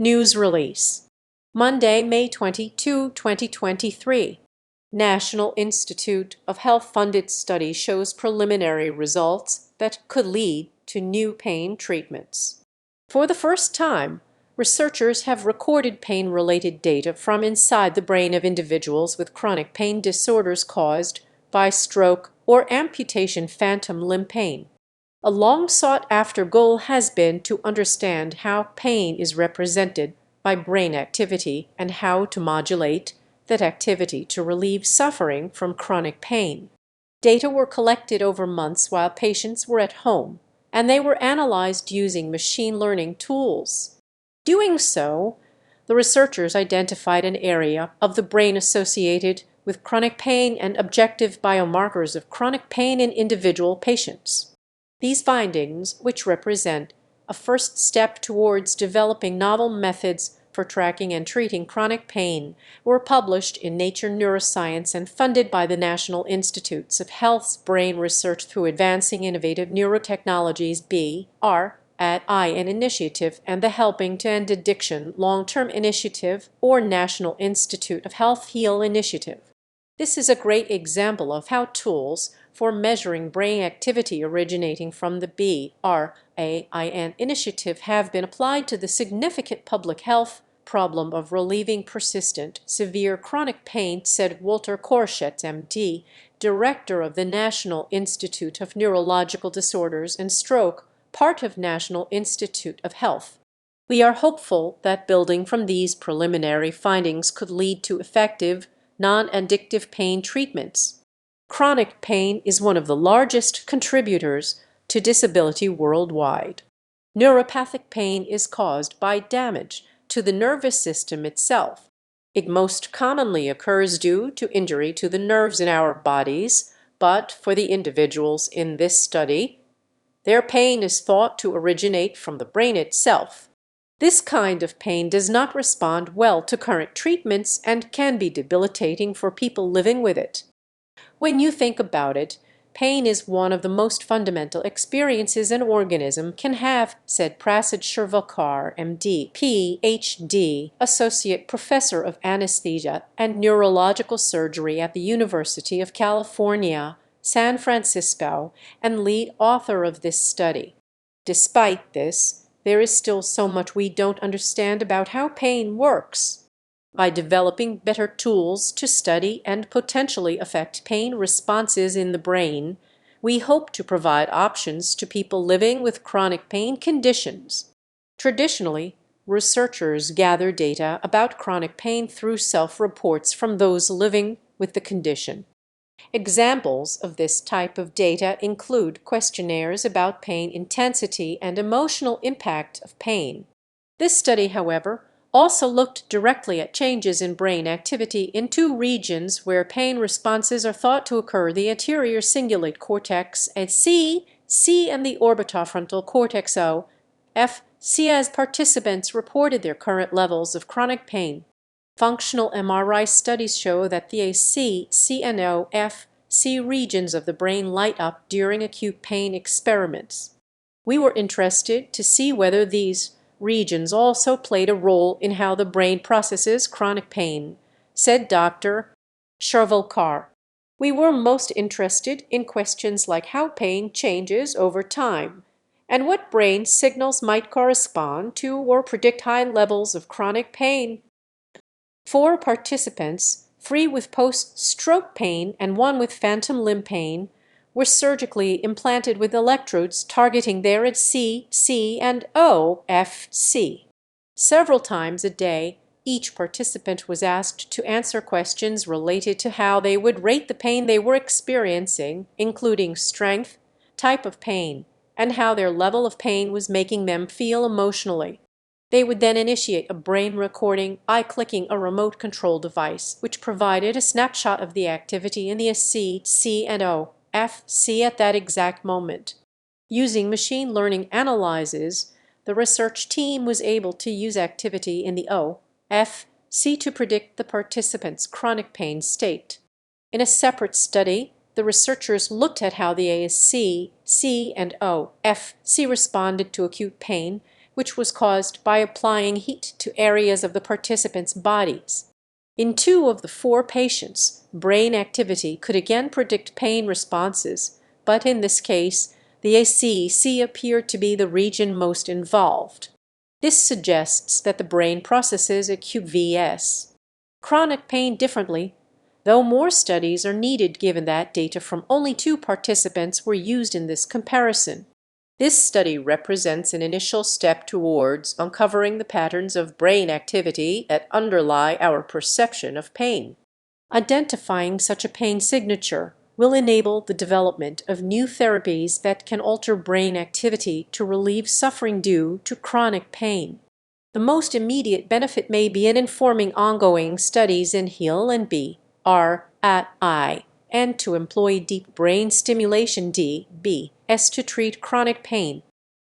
News release. Monday, May 22, 2023. National Institute of Health-funded study shows preliminary results that could lead to new pain treatments. For the first time, researchers have recorded pain-related data from inside the brain of individuals with chronic pain disorders caused by stroke or amputation phantom limb pain. A long sought-after goal has been to understand how pain is represented by brain activity and how to modulate that activity to relieve suffering from chronic pain. Data were collected over months while patients were at home, and they were analyzed using machine learning tools. Doing so, the researchers identified an area of the brain associated with chronic pain and objective biomarkers of chronic pain in individual patients. These findings, which represent a first step towards developing novel methods for tracking and treating chronic pain, were published in Nature Neuroscience and funded by the National Institutes of Health's Brain Research through Advancing Innovative Neurotechnologies (BR&I) initiative and the Helping to End Addiction Long-Term Initiative or National Institute of Health HEAL initiative. This is a great example of how tools for measuring brain activity originating from the BRAIN initiative have been applied to the significant public health problem of relieving persistent, severe chronic pain, said Walter Korschetz, MD, director of the National Institute of Neurological Disorders and Stroke, part of National Institute of Health. We are hopeful that building from these preliminary findings could lead to effective, non-addictive pain treatments. Chronic pain is one of the largest contributors to disability worldwide. Neuropathic pain is caused by damage to the nervous system itself. It most commonly occurs due to injury to the nerves in our bodies, but for the individuals in this study, their pain is thought to originate from the brain itself. This kind of pain does not respond well to current treatments and can be debilitating for people living with it. When you think about it, pain is one of the most fundamental experiences an organism can have, said Prasad Shirvalkar, MD, Ph.D., Associate Professor of Anesthesia and Neurological Surgery at the University of California, San Francisco, and lead author of this study. Despite this, there is still so much we don't understand about how pain works. By developing better tools to study and potentially affect pain responses in the brain, we hope to provide options to people living with chronic pain conditions. Traditionally, researchers gather data about chronic pain through self-reports from those living with the condition. Examples of this type of data include questionnaires about pain intensity and emotional impact of pain. This study, however, also looked directly at changes in brain activity in two regions where pain responses are thought to occur: the anterior cingulate cortex (C) and the orbitofrontal cortex (FC), as participants reported their current levels of chronic pain. Functional MRI studies show that the C and FC regions of the brain light up during acute pain experiments. We were interested to see whether these regions also played a role in how the brain processes chronic pain, said Dr. Shirvalkar. We were most interested in questions like how pain changes over time and what brain signals might correspond to or predict high levels of chronic pain. 4 participants, 3 with post-stroke pain and 1 with phantom limb pain, were surgically implanted with electrodes targeting their C and FC. Several times a day, each participant was asked to answer questions related to how they would rate the pain they were experiencing, including strength, type of pain, and how their level of pain was making them feel emotionally. They would then initiate a brain recording by clicking a remote control device, which provided a snapshot of the activity in the C and FC at that exact moment. Using machine learning analyses, the research team was able to use activity in the FC to predict the participants' chronic pain state. In a separate study, the researchers looked at how the C and FC responded to acute pain, which was caused by applying heat to areas of the participants' bodies. In 2 of the 4 patients, brain activity could again predict pain responses, but in this case, the ACC appeared to be the region most involved. This suggests that the brain processes acute VS, chronic pain differently, though more studies are needed given that data from only 2 participants were used in this comparison. This study represents an initial step towards uncovering the patterns of brain activity that underlie our perception of pain. Identifying such a pain signature will enable the development of new therapies that can alter brain activity to relieve suffering due to chronic pain. The most immediate benefit may be in informing ongoing studies in HEAL and B, R, at I, and to employ deep brain stimulation DBS to treat chronic pain.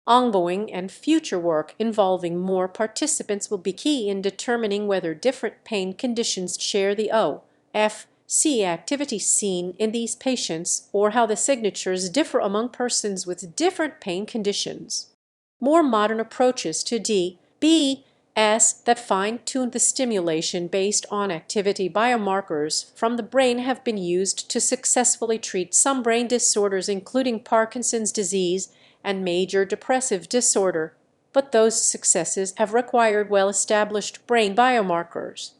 Ongoing and future work involving more participants will be key in determining whether different pain conditions share the OFC activity seen in these patients or how the signatures differ among persons with different pain conditions. More modern approaches to DBS that fine-tune the stimulation based on activity biomarkers from the brain have been used to successfully treat some brain disorders including Parkinson's disease and major depressive disorder, but those successes have required well-established brain biomarkers.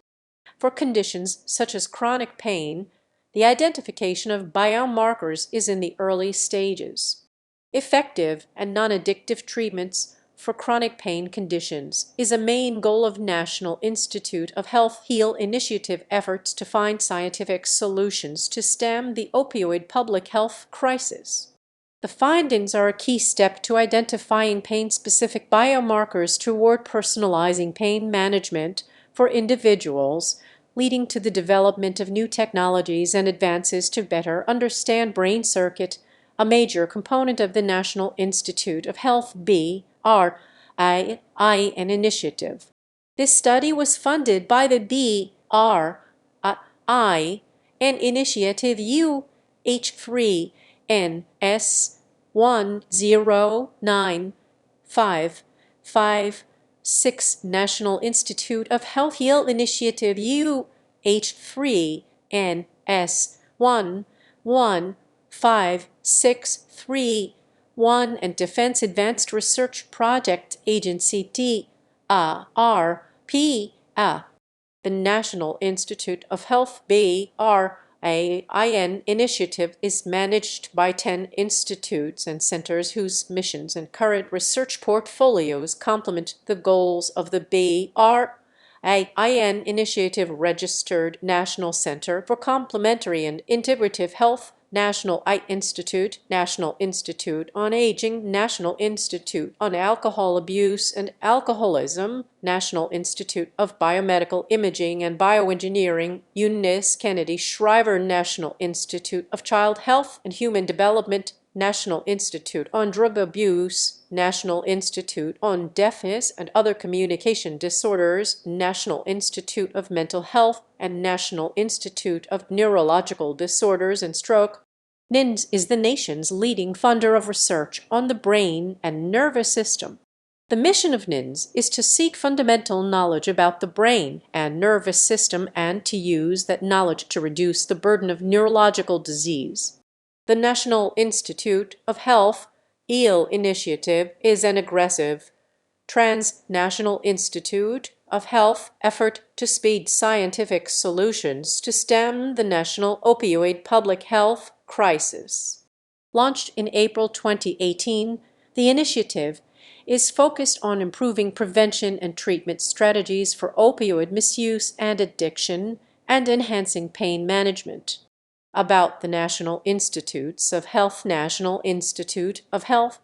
For conditions such as chronic pain, the identification of biomarkers is in the early stages. Effective and non-addictive treatments for chronic pain conditions is a main goal of National Institute of Health HEAL initiative efforts to find scientific solutions to stem the opioid public health crisis. The findings are a key step to identifying pain-specific biomarkers toward personalizing pain management for individuals, leading to the development of new technologies and advances to better understand brain circuit, a major component of the National Institute of Health BRIN initiative. This study was funded by the BRIN initiative UH3NS 1095556 National Institute of Health HEAL initiative UH3NS 11563 and Defense Advanced Research Project Agency DRPA. The National Institute of Health BRIN initiative is managed by 10 institutes and centers whose missions and current research portfolios complement the goals of the BRIN initiative registered National Center for Complementary and Integrative Health, National Eye Institute, National Institute on Aging, National Institute on Alcohol Abuse and Alcoholism, National Institute of Biomedical Imaging and Bioengineering, Eunice Kennedy Shriver National Institute of Child Health and Human Development, National Institute on Drug Abuse, National Institute on Deafness and Other Communication Disorders, National Institute of Mental Health, and National Institute of Neurological Disorders and Stroke. NINS is the nation's leading funder of research on the brain and nervous system. The mission of NINS is to seek fundamental knowledge about the brain and nervous system and to use that knowledge to reduce the burden of neurological disease. The National Institute of Health HEAL initiative is an aggressive, transnational institute of health effort to speed scientific solutions to stem the national opioid public health crisis. Launched in April 2018, the initiative is focused on improving prevention and treatment strategies for opioid misuse and addiction and enhancing pain management. About the National Institutes of Health. National Institute of Health.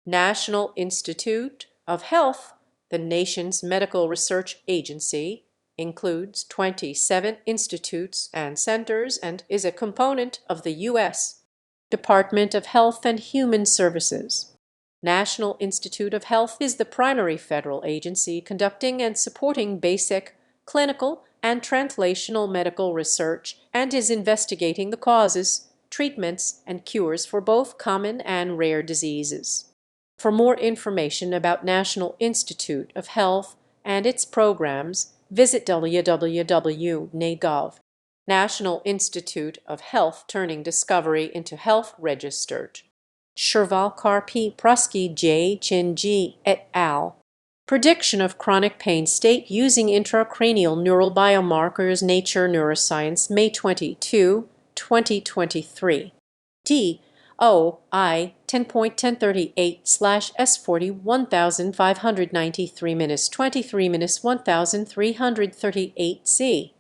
National Institute of Health, the nation's medical research agency, includes 27 institutes and centers and is a component of the U.S. Department of Health and Human Services. National Institute of Health is the primary federal agency conducting and supporting basic, clinical, and translational medical research and is investigating the causes, treatments, and cures for both common and rare diseases. For more information about National Institute of Health and its programs, visit www.nagov. National Institute of Health Turning Discovery into Health Registered. Shervalkar P. Prusky J. Chin G. et al. Prediction of chronic pain state using intracranial neural biomarkers. Nature Neuroscience, May 22, 2023. DOI 10.1038/S40 1593-23-1338C.